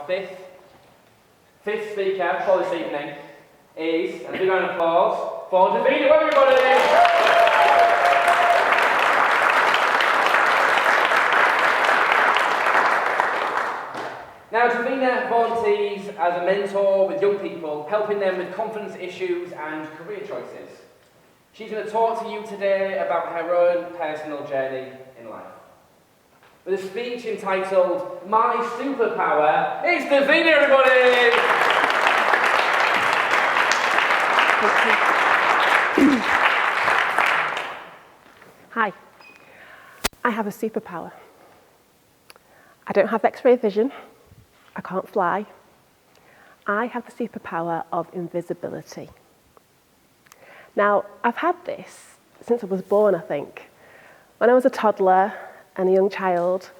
fifth speaker for this evening is, and a big round of applause for Davina, everybody! Now, Davina volunteers as a mentor with young people, helping them with confidence issues and career choices. She's going to talk to you today about her own personal journey in life. With a speech entitled, My Superpower, it's Davina, everybody! Hi. I have a superpower. I don't have X-ray vision. I can't fly. I have the superpower of invisibility. Now, I've had this since I was born, I think. When I was a toddler and a young child,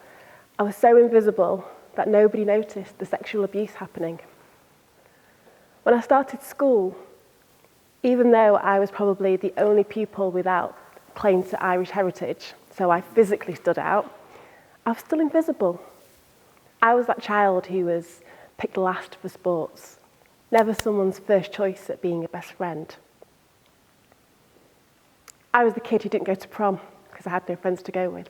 I was so invisible that nobody noticed the sexual abuse happening. When I started school, even though I was probably the only pupil without claim to Irish heritage, so I physically stood out, I was still invisible. I was that child who was picked last for sports, never someone's first choice at being a best friend. I was the kid who didn't go to prom because I had no friends to go with.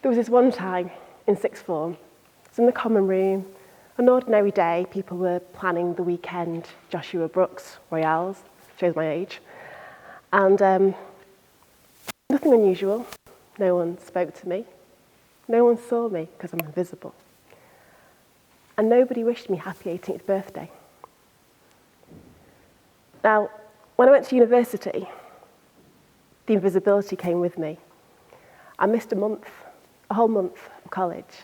There was this one time in sixth form, I was in the common room, an ordinary day, people were planning the weekend Joshua Brooks Royales, shows my age, and nothing unusual, no one spoke to me. No one saw me because I'm invisible. And nobody wished me happy 18th birthday. Now, when I went to university, the invisibility came with me. I missed a whole month of college.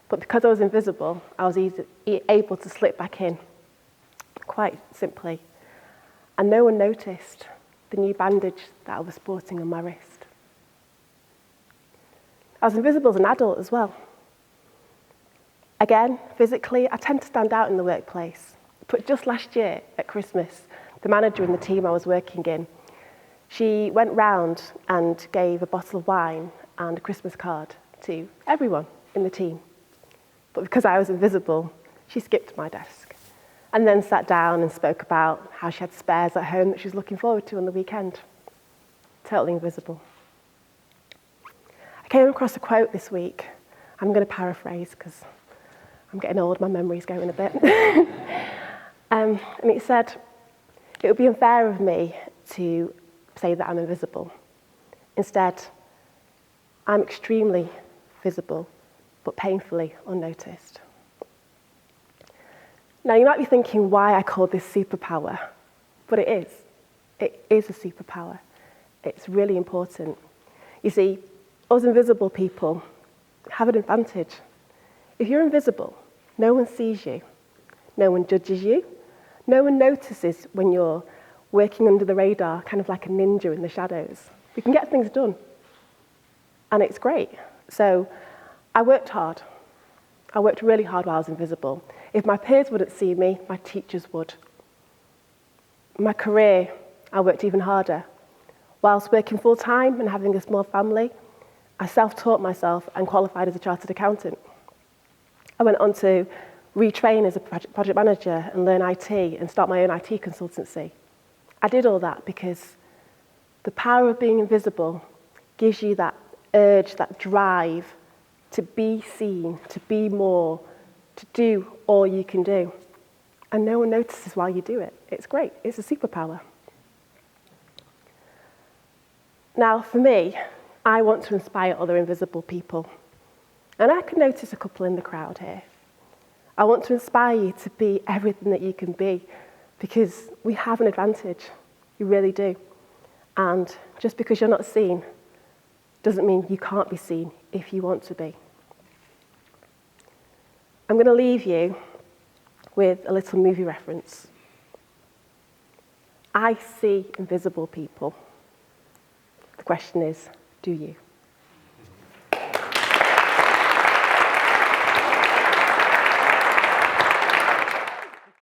But because I was invisible, I was able to slip back in, quite simply. And no one noticed the new bandage that I was sporting on my wrist. I was invisible as an adult as well. Again, physically, I tend to stand out in the workplace. But just last year, at Christmas, the manager in the team I was working in, she went round and gave a bottle of wine and a Christmas card to everyone in the team. But because I was invisible, she skipped my desk and then sat down and spoke about how she had spares at home that she was looking forward to on the weekend. Totally invisible. I came across a quote this week. I'm going to paraphrase because I'm getting old, my memory's going a bit. And it said, it would be unfair of me to say that I'm invisible. Instead, I'm extremely visible, but painfully unnoticed. Now, you might be thinking why I call this superpower, but it is. It is a superpower. It's really important. You see, us invisible people have an advantage. If you're invisible, no one sees you, no one judges you, no one notices when you're working under the radar, kind of like a ninja in the shadows. We can get things done, and it's great. So I worked hard. I worked really hard while I was invisible. If my peers wouldn't see me, my teachers would. In my career, I worked even harder. Whilst working full-time and having a small family, I self-taught myself and qualified as a chartered accountant. I went on to retrain as a project manager and learn IT and start my own IT consultancy. I did all that because the power of being invisible gives you that urge, that drive to be seen, to be more, to do all you can do. And no one notices while you do it. It's great. It's a superpower. Now, for me, I want to inspire other invisible people. And I can notice a couple in the crowd here. I want to inspire you to be everything that you can be because we have an advantage. You really do. And just because you're not seen doesn't mean you can't be seen if you want to be. I'm going to leave you with a little movie reference. I see invisible people. The question is, do you?